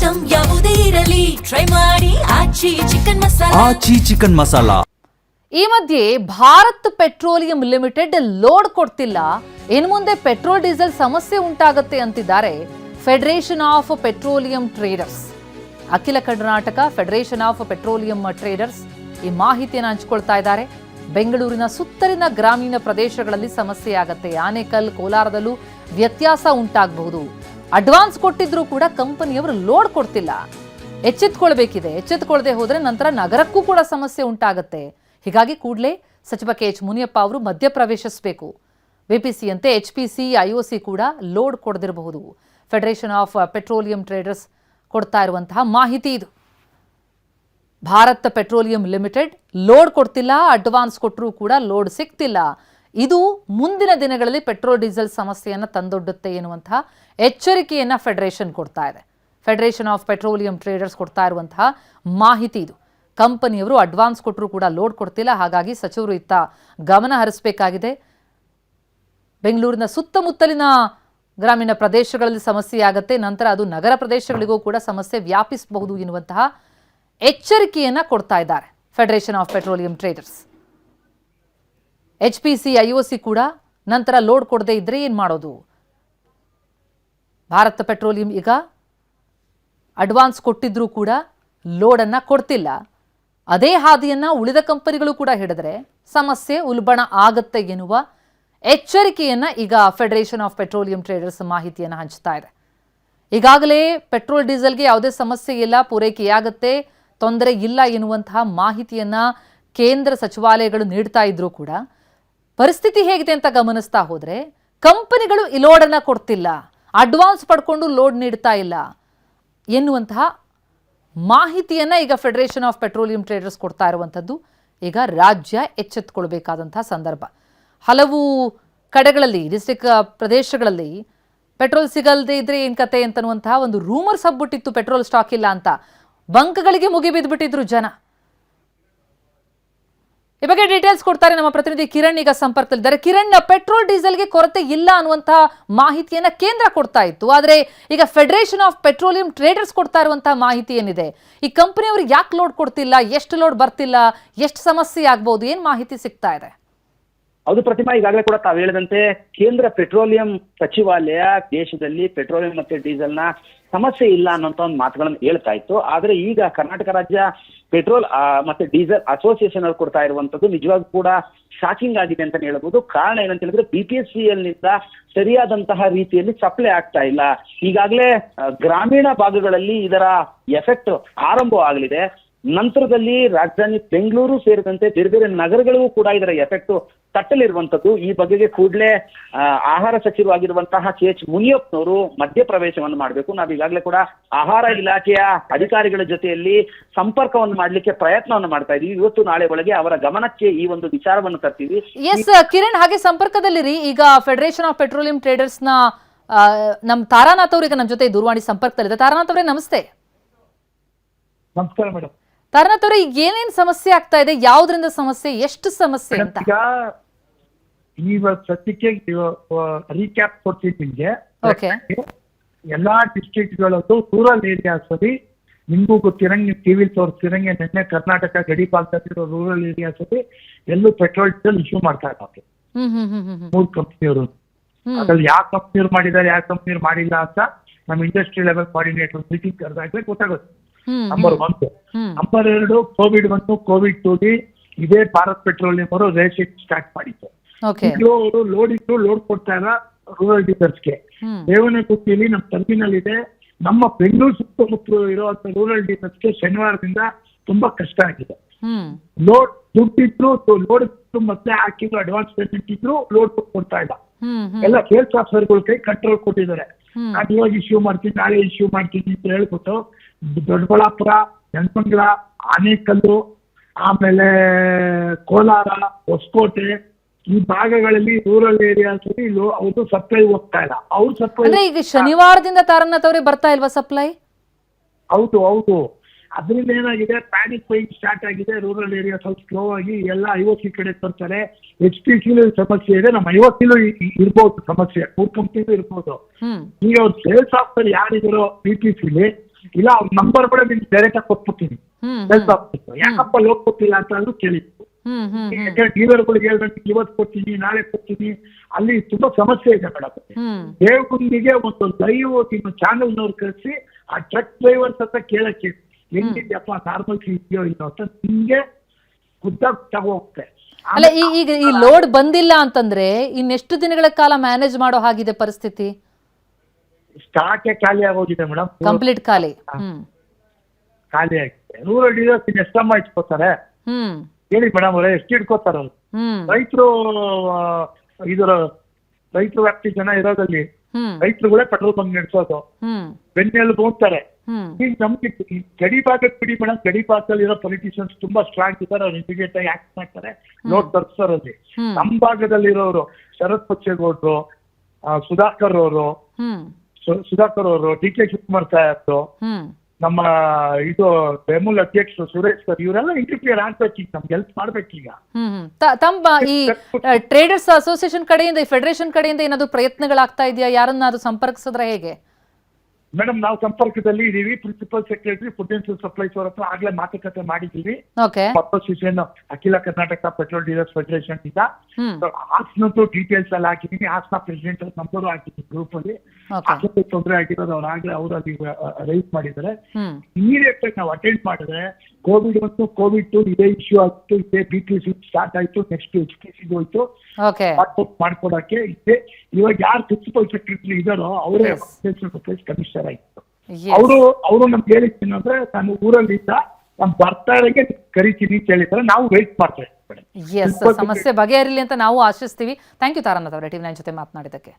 Item ಯಾವುದೇ ಇರಲಿ try ಮಾಡಿ ಆಚಿ ಚಿಕನ್ ಮಸಾಲಾ. ಈ ಮಧ್ಯೆ ಭಾರತ್ ಪೆಟ್ರೋಲಿಯಂ ಲಿಮಿಟೆಡ್ ಲೋಡ್ ಕೊಡ್ತಿಲ್ಲ, ಇನ್ನು ಮುಂದೆ ಪೆಟ್ರೋಲ್ ಡೀಸೆಲ್ ಸಮಸ್ಯೆ ಉಂಟಾಗುತ್ತೆ ಅಂತಿದ್ದಾರೆ federation of petroleum traders. Akhila Karnataka federation of petroleum traders ಈ ಮಾಹಿತಿಯನ್ನು ಹಂಚಿಕೊಳ್ತಾ ಇದ್ದಾರೆ. ಬೆಂಗಳೂರಿನ ಸುತ್ತಲಿನ ಗ್ರಾಮೀಣ ಪ್ರದೇಶಗಳಲ್ಲಿ ಸಮಸ್ಯೆ ಆಗತ್ತೆ, ಆನೇಕಲ್ ಕೋಲಾರದಲ್ಲೂ ವ್ಯತ್ಯಾಸ ಉಂಟಾಗಬಹುದು. ಅಡ್ವಾನ್ಸ್ ಕೊಟ್ಟಿದ್ರೂ ಕೂಡ ಕಂಪನಿಯವರು ಲೋಡ್ ಕೊಡ್ತಿಲ್ಲ, ಎಚ್ಚೆತ್ಕೊಳ್ಬೇಕಿದೆ. ಎಚ್ಚೆತ್ಕೊಳ್ಳದೆ ಹೋದ್ರೆ ನಂತರ ನಗರಕ್ಕೂ ಕೂಡ ಸಮಸ್ಯೆ ಉಂಟಾಗತ್ತೆ. ಹೀಗಾಗಿ ಕೂಡಲೇ ಸಚಿವ ಕೆ ಎಚ್ ಮುನಿಯಪ್ಪ ಅವರು ಮಧ್ಯಪ್ರವೇಶಿಸಬೇಕು. ಬಿಪಿಸಿಯಂತೆ HPC IOC ಕೂಡ ಲೋಡ್ ಕೊಡದಿರಬಹುದು. ಫೆಡರೇಷನ್ ಆಫ್ ಪೆಟ್ರೋಲಿಯಂ ಟ್ರೇಡರ್ಸ್ ಕೊಡ್ತಾ ಇರುವಂತಹ ಮಾಹಿತಿ ಇದು. ಭಾರತ್ ಪೆಟ್ರೋಲಿಯಂ ಲಿಮಿಟೆಡ್ ಲೋಡ್ ಕೊಡ್ತಿಲ್ಲ, ಅಡ್ವಾನ್ಸ್ ಕೊಟ್ಟರೂ ಕೂಡ ಲೋಡ್ ಸಿಗ್ತಿಲ್ಲ. ಇದು ಮುಂದಿನ ದಿನಗಳಲ್ಲಿ ಪೆಟ್ರೋಲ್ ಡೀಸೆಲ್ ಸಮಸ್ಯೆಯನ್ನು ತಂದೊಡ್ಡುತ್ತೆ ಎನ್ನುವಂತಹ ಎಚ್ಚರಿಕೆಯನ್ನ ಫೆಡರೇಷನ್ ಕೊಡ್ತಾ ಇದೆ. ಫೆಡರೇಷನ್ ಆಫ್ ಪೆಟ್ರೋಲಿಯಂ ಟ್ರೇಡರ್ಸ್ ಕೊಡ್ತಾ ಇರುವಂತಹ ಮಾಹಿತಿ ಇದು. ಕಂಪನಿಯವರು ಅಡ್ವಾನ್ಸ್ ಕೊಟ್ಟರೂ ಕೂಡ ಲೋಡ್ ಕೊಡ್ತಿಲ್ಲ, ಹಾಗಾಗಿ ಸಚಿವರು ಇತ್ತ ಗಮನ ಹರಿಸಬೇಕಾಗಿದೆ. ಬೆಂಗಳೂರಿನ ಸುತ್ತಮುತ್ತಲಿನ ಗ್ರಾಮೀಣ ಪ್ರದೇಶಗಳಲ್ಲಿ ಸಮಸ್ಯೆ ಆಗುತ್ತೆ, ನಂತರ ಅದು ನಗರ ಪ್ರದೇಶಗಳಿಗೂ ಕೂಡ ಸಮಸ್ಯೆ ವ್ಯಾಪಿಸಬಹುದು ಎನ್ನುವಂತಹ ಎಚ್ಚರಿಕೆಯನ್ನ ಕೊಡ್ತಾ ಇದ್ದಾರೆ federation of petroleum traders. HPC IOC ಕೂಡ ನಂತರ ಲೋಡ್ ಕೊಡದೇ ಇದ್ರೆ ಏನ್ ಮಾಡೋದು? ಭಾರತ್ ಪೆಟ್ರೋಲಿಯಂ ಈಗ ಅಡ್ವಾನ್ಸ್ ಕೊಟ್ಟಿದ್ರೂ ಕೂಡ ಲೋಡನ್ನ ಕೊಡ್ತಿಲ್ಲ. ಅದೇ ಹಾದಿಯನ್ನ ಉಳಿದ ಕಂಪನಿಗಳು ಕೂಡ ಹಿಡಿದ್ರೆ ಸಮಸ್ಯೆ ಉಲ್ಬಣ ಆಗತ್ತೆ ಎನ್ನುವ ಎಚ್ಚರಿಕೆಯನ್ನ ಈಗ ಫೆಡರೇಷನ್ ಆಫ್ ಪೆಟ್ರೋಲಿಯಂ ಟ್ರೇಡರ್ಸ್ ಮಾಹಿತಿಯನ್ನು ಹಂಚ್ತಾ ಇದೆ. ಈಗಾಗಲೇ ಪೆಟ್ರೋಲ್ ಡೀಸೆಲ್ಗೆ ಯಾವುದೇ ಸಮಸ್ಯೆ ಇಲ್ಲ, ಪೂರೈಕೆಯಾಗತ್ತೆ, ತೊಂದರೆ ಇಲ್ಲ ಎನ್ನುವಂತಹ ಮಾಹಿತಿಯನ್ನ ಕೇಂದ್ರ ಸಚಿವಾಲಯಗಳು ನೀಡ್ತಾ ಇದ್ರೂ ಕೂಡ ಪರಿಸ್ಥಿತಿ ಹೇಗಿದೆ ಅಂತ ಗಮನಿಸ್ತಾ ಹೋದ್ರೆ ಕಂಪನಿಗಳು ಈ ಲೋಡನ್ನ ಕೊಡ್ತಿಲ್ಲ, ಅಡ್ವಾನ್ಸ್ ಪಡ್ಕೊಂಡು ಲೋಡ್ ನೀಡ್ತಾ ಇಲ್ಲ ಎನ್ನುವಂತಹ ಮಾಹಿತಿಯನ್ನ ಈಗ ಫೆಡರೇಷನ್ ಆಫ್ ಪೆಟ್ರೋಲಿಯಂ ಟ್ರೇಡರ್ಸ್ ಕೊಡ್ತಾ ಇರುವಂಥದ್ದು. ಈಗ ರಾಜ್ಯ ಎಚ್ಚೆತ್ತುಕೊಳ್ಬೇಕಾದಂತಹ ಸಂದರ್ಭ. ಹಲವು ಕಡೆಗಳಲ್ಲಿ ಡಿಸ್ಟ್ರಿಕ್ಟ್ ಪ್ರದೇಶಗಳಲ್ಲಿ ಪೆಟ್ರೋಲ್ ಸಿಗಲ್ದೇ ಇದ್ರೆ ಏನ್ ಕತೆ ಅಂತನ್ನುವಂತಹ ಒಂದು ರೂಮರ್ಸ್ ಹಬ್ಬಿಟ್ಟಿತ್ತು, ಪೆಟ್ರೋಲ್ ಸ್ಟಾಕ್ ಇಲ್ಲ ಅಂತ. ಬಂಕ್ಗಳಿಗೆ ಮುಗಿಬಿದ್ಬಿಟ್ಟಿದ್ರು ಜನ. ಈ ಬಗ್ಗೆ ಡೀಟೇಲ್ಸ್ ಕೊಡ್ತಾರೆ ನಮ್ಮ ಪ್ರತಿನಿಧಿ ಕಿರಣ್, ಈಗ ಸಂಪರ್ಕದಲ್ಲಿದ್ದಾರೆ. ಕಿರಣ್, ಪೆಟ್ರೋಲ್ ಡೀಸೆಲ್ಗೆ ಕೊರತೆ ಇಲ್ಲ ಅನ್ನುವಂತಹ ಮಾಹಿತಿಯನ್ನ ಕೇಂದ್ರ ಕೊಡ್ತಾ ಇತ್ತು, ಆದ್ರೆ ಈಗ ಫೆಡರೇಷನ್ ಆಫ್ ಪೆಟ್ರೋಲಿಯಂ ಟ್ರೇಡರ್ಸ್ ಕೊಡ್ತಾ ಇರುವಂತಹ ಮಾಹಿತಿ ಏನಿದೆ? ಈ ಕಂಪನಿಯವ್ರಿಗೆ ಯಾಕೆ ಲೋಡ್ ಕೊಡ್ತಿಲ್ಲ, ಎಷ್ಟು ಲೋಡ್ ಬರ್ತಿಲ್ಲ, ಎಷ್ಟು ಸಮಸ್ಯೆ ಆಗ್ಬಹುದು, ಏನ್ ಮಾಹಿತಿ ಸಿಗ್ತಾ ಇದೆ? ಹೌದು ಪ್ರತಿಮಾ, ಈಗಾಗಲೇ ಕೂಡ ತಾವು ಹೇಳಿದಂತೆ ಕೇಂದ್ರ ಪೆಟ್ರೋಲಿಯಂ ಸಚಿವಾಲಯ ದೇಶದಲ್ಲಿ ಪೆಟ್ರೋಲಿಯಂ ಮತ್ತೆ ಡೀಸೆಲ್ ನ ಸಮಸ್ಯೆ ಇಲ್ಲ ಅನ್ನೋಂತ ಒಂದು ಮಾತುಗಳನ್ನು ಹೇಳ್ತಾ ಇತ್ತು. ಆದ್ರೆ ಈಗ ಕರ್ನಾಟಕ ರಾಜ್ಯ ಪೆಟ್ರೋಲ್ ಮತ್ತೆ ಡೀಸೆಲ್ ಅಸೋಸಿಯೇಷನ್ ಅವರು ಕೊಡ್ತಾ ಇರುವಂತದ್ದು ನಿಜವಾಗ್ಲೂ ಕೂಡ ಶಾಕಿಂಗ್ ಆಗಿದೆ ಅಂತ ಹೇಳ್ಬೋದು. ಕಾರಣ ಏನಂತ ಹೇಳಿದ್ರೆ BPSCL ನಿಂದ ಸರಿಯಾದಂತಹ ರೀತಿಯಲ್ಲಿ ಸಪ್ಲೈ ಆಗ್ತಾ ಇಲ್ಲ. ಈಗಾಗಲೇ ಗ್ರಾಮೀಣ ಭಾಗಗಳಲ್ಲಿ ಇದರ ಎಫೆಕ್ಟ್ ಆರಂಭವಾಗಲಿದೆ. ನಂತರದಲ್ಲಿ ರಾಜಧಾನಿ ಬೆಂಗಳೂರು ಸೇರಿದಂತೆ ಬೇರೆ ಬೇರೆ ನಗರಗಳಿಗೂ ಕೂಡ ಇದರ ಎಫೆಕ್ಟ್ ತಟ್ಟಲಿರುವಂತದ್ದು. ಈ ಬಗೆಗೆ ಕೂಡಲೇ ಆಹಾರ ಸಚಿವರಾಗಿರುವಂತಹ KH ಮುನಿಯಪ್ಪನವರು ಮಧ್ಯಪ್ರವೇಶವನ್ನು ಮಾಡಬೇಕು. ನಾವು ಈಗಾಗಲೇ ಕೂಡ ಆಹಾರ ಇಲಾಖೆಯ ಅಧಿಕಾರಿಗಳ ಜೊತೆಯಲ್ಲಿ ಸಂಪರ್ಕವನ್ನು ಮಾಡ್ಲಿಕ್ಕೆ ಪ್ರಯತ್ನವನ್ನು ಮಾಡ್ತಾ ಇದೀವಿ. ಇವತ್ತು ನಾಳೆ ಒಳಗೆ ಅವರ ಗಮನಕ್ಕೆ ಈ ಒಂದು ವಿಚಾರವನ್ನು ತರ್ತೀವಿ. ಎಸ್ ಕಿರಣ್, ಹಾಗೆ ಸಂಪರ್ಕದಲ್ಲಿರಿ. ಈಗ ಫೆಡರೇಷನ್ ಆಫ್ ಪೆಟ್ರೋಲಿಯಂ ಟ್ರೇಡರ್ಸ್ ನ ನಮ್ ತಾರಾನಾಥ್ ಅವರು ಈಗ ನಮ್ಮ ಜೊತೆ ದೂರವಾಣಿ ಸಂಪರ್ಕದಲ್ಲಿದೆ. ತಾರಾನಾಥ್ ಅವರೇ ನಮಸ್ತೆ. ನಮಸ್ಕಾರ ಮೇಡಮ್. ತಾರಾನಾಥ್ ಅವರೇ, ಈಗ ಏನೇನ್ ಸಮಸ್ಯೆ ಆಗ್ತಾ ಇದೆ, ಯಾವ್ದ್ರಿಂದ ಸಮಸ್ಯೆ, ಎಷ್ಟು ಸಮಸ್ಯೆ ಅಂತ? ಈಗ ಸದ್ಯಕ್ಕೆ ರೀಕ್ಯಾಪ್ ಕೊಡ್ತೀನಿ ನಿಮ್ಗೆ. ಎಲ್ಲಾ ಡಿಸ್ಟ್ರಿಕ್ಟ್ಗಳದ್ದು ರೂರಲ್ ಏರಿಯಾಸ್ ಅಲ್ಲಿ ನಿಮ್ಗೂ ಗೊತ್ತಿರಂಗೆ, ನೀವು ಟಿವಿ ತೋರಿಸ್ತಿರಂಗೆ ನಿನ್ನೆ ಕರ್ನಾಟಕ ಗಡಿ ಭಾಗದಲ್ಲಿರೋ ರೂರಲ್ ಏರಿಯಾಸ್ ಅಲ್ಲಿ ಎಲ್ಲೂ ಪೆಟ್ರೋಲ್ ಡೀಸೆಲ್ ಇಶ್ಯೂ ಮಾಡ್ತಾ ಇದ್ದಾರೆ 3 ಕಂಪ್ನಿಯವರು. ಅದ್ರಲ್ಲಿ ಯಾವ ಕಂಪ್ನಿಯವ್ರು ಮಾಡಿದ್ದಾರೆ, ಯಾವ ಕಂಪ್ನಿಯವ್ರು ಮಾಡಿಲ್ಲ ಅಂತ ನಮ್ಮ ಇಂಡಸ್ಟ್ರಿ ಲೆವೆಲ್ ಕೋಆರ್ಡಿನೇಟರ್ ಮೀಟಿಂಗ್ ಕರೆದಾಗ್ಲೇ ಗೊತ್ತಾಗುತ್ತೆ. ನಂಬರ್ 1. ನಂಬರ್ 2, ಕೋವಿಡ್ 1 ಕೋವಿಡ್ 2 ಇದೇ ಭಾರತ್ ಪೆಟ್ರೋಲಿಯಂ ಅವರು ರೇಷನ್ ಸ್ಟಾರ್ಟ್ ಮಾಡಿತ್ತು. ಅವರು ಲೋಡ್ ಇಟ್ಟು ಲೋಡ್ ಕೊಡ್ತಾ ಇಲ್ಲ ರೂರಲ್ ಡೀಲರ್ಸ್ಗೆ. ದೇವನಗುತ್ತಿಯಲ್ಲಿ ನಮ್ಮ ಟರ್ಮಿನಲ್ ಇದೆ. ನಮ್ಮ ಬೆಂಗಳೂರು ಸುತ್ತಮುತ್ತ ಇರುವಂತ ರೂರಲ್ ಡೀಲರ್ಸ್ಗೆ ಶನಿವಾರದಿಂದ ತುಂಬಾ ಕಷ್ಟ ಆಗಿದೆ. ಲೋಡ್ ದುಡ್ಡಿದ್ರು ಲೋಡ್ ಮತ್ತೆ ಹಾಕಿದ್ರು, ಅಡ್ವಾನ್ಸ್ ಪೇಮೆಂಟ್ ಇದ್ರು ಲೋಡ್ ಕೊಡ್ತಾ ಇಲ್ಲ. ಎಲ್ಲ ಸೇಲ್ಸ್ ಆಫೀಸರ್ಗಳ ಕೈ ಕಂಟ್ರೋಲ್ ಕೊಟ್ಟಿದ್ದಾರೆ. ನಾನು ಇವಾಗ ಇಶ್ಯೂ ಮಾಡ್ತೀನಿ, ನಾಳೆ ಇಶ್ಯೂ ಮಾಡ್ತೀನಿ ಅಂತ ಹೇಳ್ಬಿಟ್ಟು ದೊಡ್ಡಬಳ್ಳಾಪುರ, ನೆಲಮಂಗಲ, ಆನೇಕಲ್ಲು, ಆಮೇಲೆ ಕೋಲಾರ, ಹೊಸಕೋಟೆ ಈ ಭಾಗಗಳಲ್ಲಿ ರೂರಲ್ ಏರಿಯಾಸ್ ಅವ್ರದ್ದು ಸಪ್ಲೈ ಹೋಗ್ತಾ ಇಲ್ಲ. ಅವ್ರು ಸಪ್ಲೈ ಈಗ ಶನಿವಾರದಿಂದ ತಾರಾನಾಥ್ ಅವರೇ ಬರ್ತಾ ಇಲ್ವಾ ಸಪ್ಲೈ? ಹೌದು. ಅದರಿಂದ ಏನಾಗಿದೆ, ಪ್ಯಾನಿಕ್ ಬೈಯಿಂಗ್ ಸ್ಟಾರ್ಟ್ ಆಗಿದೆ. ರೂರಲ್ ಏರಿಯಾ ಸ್ವಲ್ಪ ಸ್ಲೋ ಆಗಿ ಎಲ್ಲ IOC ಕಡೆ ತರ್ತಾರೆ. HPC ಸಮಸ್ಯೆ ಇದೆ, ನಮ್ಮ IOC ಇರ್ಬೋದು ಸಮಸ್ಯೆ, 3 ಕಂಪ್ನಿಗೂ ಇರ್ಬೋದು. ಈಗ ಅವ್ರು ಸೇಲ್ಸ್ ಆಫೀಸರ್ ಯಾರಿದ್ದಾರೋ BPCಲಿ ಇಲ್ಲ ಅವ್ರ ನಂಬರ್ ಕೂಡ ನಿಮ್ಗೆ ಡೈರೆಕ್ಟ್ ಆಗಿ ಕೊಟ್ಬಿಡ್ತೀನಿ ಹ್ಮ್ ಹೆಲ್ತ್ ಆಫೀಸರ್. ಯಾಕಪ್ಪ ಲೋನ್ ಕೊಟ್ಟಿಲ್ಲ ಅಂತ ಅಂದ್ರೂ ಕೇಳಿತ್ತು. ಹ್ಮ್ ಹ್ಮ್ ಯಾಕಂದ್ರೆ ಡೀಲರ್ಗಳಿಗೆ ಹೇಳ್ದಂಗೆ ಇವತ್ತು ಕೊಡ್ತೀನಿ ನಾಳೆ ಕೊಡ್ತೀನಿ, ಅಲ್ಲಿ ತುಂಬಾ ಸಮಸ್ಯೆ ಇದೆ ಮೇಡಮ್. ಹ್ಮ್ ದೇವಗುಂದಿಗೆ ಒಂದು ಲೈವ್ ನಿಮ್ಮ ಚಾನೆಲ್ನವ್ರು ಕಳಿಸಿ ಆ ಟ್ರಕ್ ಡ್ರೈವರ್ಸ್ ಹತ್ರ ಕೇಳಕ್ಕೆ ಹೆಂಗಿದ್ಯಪ್ಪ ನಾರ್ಮಲ್ ಇದೆಯೋ ಇಲ್ಲೋ ಅಂತ ನಿಮ್ಗೆ ಖುದ್ದಾಗಿ ತಗೋಗುತ್ತೆ. ಅಲ್ಲ ಈಗ ಈ ಲೋಡ್ ಬಂದಿಲ್ಲ ಅಂತಂದ್ರೆ ಇನ್ನೆಷ್ಟು ದಿನಗಳ ಕಾಲ ಮ್ಯಾನೇಜ್ ಮಾಡೋ ಹಾಗಿದೆ ಪರಿಸ್ಥಿತಿ? ಸ್ಟಾಕೆ ಖಾಲಿ ಆಗೋಗಿದೆ ಮೇಡಮ್, ಕಂಪ್ಲೀಟ್ ಖಾಲಿ. ಹ್ಮ್ ಖಾಲಿ ಆಗಿದೆ. ರೂರಲ್ ಡೀಲರ್ಸ್ ಎಷ್ಟಮ್ಮ ಇಟ್ಕೋತಾರೆ ಹ್ಮ್ ಹೇಳಿ ಮೇಡಮ್ ಅವರೇ, ಎಷ್ಟು ಇಟ್ಕೋತಾರ ಅವ್ರು? ಹ್ಮ್ ರೈತರು ಇದರ ರೈತರು ವ್ಯಾಪ್ತಿ ಜನ ಇರೋದಲ್ಲಿ ಹ್ಮ್ ರೈತರುಗಳೇ ಪೆಟ್ರೋಲ್ ಬಂಕ್ ನಡೆಸೋದು, ಹ್ಮ್ ಬೆನ್ನೆಲ್ಲಿ ಹೋಗ್ತಾರೆ. ಹ್ಮ್ ಈಗ ನಮ್ಗೆ ಗಡಿ ಭಾಗಕ್ಕೆ ಬಿಡಿ ಮೇಡಮ್, ಗಡಿ ಭಾಗದಲ್ಲಿ ಇರೋ ಪೊಲಿಟಿಷಿಯನ್ಸ್ ತುಂಬಾ ಸ್ಟ್ರಾಂಗ್ ಇದ್ದಾರೆ, ಅವ್ರು ಇಮಿಡಿಯೇಟ್ ಆಗಿ ಆಕ್ಟ್ ಮಾಡ್ತಾರೆ, ಲೋಡ್ ತರಿಸೋರಲ್ಲಿ. ಹ್ಮ್. ನಮ್ಮ ಭಾಗದಲ್ಲಿರೋರು ಶರತ್ ಬಚ್ಚೇಗೌಡರು, ಸುಧಾಕರ್ ಅವರು, ಹ್ಮ್ ಡಿ ಕೆ ಶಿವಕುಮಾರ್ ಸಾಹೇಬ್ರು, ಹ್ಮ್ ನಮ್ಮ ಇದು ಬೆಮೂಲ್ ಅಧ್ಯಕ್ಷರು ಸುರೇಶ್ ಸರ್, ಇವರೆಲ್ಲ ಇಂಟರ್ಫಿಯರ್ ಆಗ್ಬೇಕೀಗ, ನಮ್ಗೆ ಹೆಲ್ಪ್ ಮಾಡ್ಬೇಕೀಗ. ತಮ್ಮ ಈ ಟ್ರೇಡರ್ಸ್ ಅಸೋಸಿಯೇಷನ್ ಕಡೆಯಿಂದ, ಈ ಫೆಡರೇಷನ್ ಕಡೆಯಿಂದ ಏನಾದ್ರು ಪ್ರಯತ್ನಗಳಾಗ್ತಾ ಇದೆಯಾ? ಯಾರನ್ನಾದ್ರೂ ಸಂಪರ್ಕಿಸಿದ್ರೆ ಹೇಗೆ? ಮೇಡಮ್ ನಾವು ಸಂಪರ್ಕದಲ್ಲಿ ಇದೀವಿ. Principal secretary food and supplies ಅವ್ರ ಹತ್ರ ಆಗ್ಲೇ ಮಾತುಕತೆ ಮಾಡಿದೀವಿ. ಓಕೆ ಅಸೋಸಿಯೇಷನ್ ಅಖಿಲ ಕರ್ನಾಟಕ ಪೆಟ್ರೋಲ್ ಡೀಲರ್ಸ್ ಫೆಡರೇಷನ್ ಇಂದ ಹ್ಮ್ ಹಾಸನದ್ದು ಡೀಟೇಲ್ಸ್ ಎಲ್ಲ ಹಾಕಿದೀನಿ. ಹಾಸನ ಪ್ರೆಸಿಡೆಂಟ್ ನಂಬರು ಹಾಕಿದ್ದೀನಿ ಗ್ರೂಪ್ ಅಲ್ಲಿ. ಓಕೆ ಹಾಸನ ತೊಂದರೆ ಆಗಿರೋದು ಅವ್ರು ಆಗ್ಲೇ ಅವರಲ್ಲಿ ರೈಸ್ ಮಾಡಿದ್ದಾರೆ. ಹ್ಮ್ ಇಮಿಡಿಯೇಟ್ ಆಗಿ ನಾವು ಅಟೆಂಡ್ ಮಾಡಿದ್ರೆ ಕೋವಿಡ್ 1 ಕೋವಿಡ್ 2 ಇದೇ ಇಶ್ಯೂ ಆಗಿತ್ತು, ಇದೇ BPC ಸ್ಟಾರ್ಟ್ ಆಯ್ತು, ನೆಕ್ಸ್ಟ್ HPC ಹೋಯ್ತು, ಓಕೆ ಮಾಡ್ಕೊಡಕ್ಕೆ ಇದೆ. ಇವಾಗ ಯಾರು ಪ್ರಿನ್ಸಿಪಲ್ ಸೆಕ್ರೆಟರಿ ಇದಾರೋ ಅವರೇ ಕಮಿಷನರ್ ಆಯ್ತು. ಅವರು ನಮ್ಗೆ ಹೇಳಿದ್ದೀನಿ ಅಂದ್ರೆ ನಾನು ಊರಲ್ಲಿ ಇದ್ದ ನಮ್ ಬರ್ತಾ ಇರೋಂಗೆ ಕರಿತೀನಿ ಅಂತ ಹೇಳಿದ್ರೆ ನಾವು ವೇಟ್ ಮಾಡ್ತೇವೆ. ಎಸ್, ಸಮಸ್ಯೆ ಬಗೆಹರಿಲಿ ಅಂತ ನಾವು ಆಶಿಸ್ತೀವಿ. ಥ್ಯಾಂಕ್ ಯು ತಾರನಾಥ್ ಅವರೇ, TV9 ಜೊತೆ ಮಾತನಾಡಿದ್ದಕ್ಕೆ.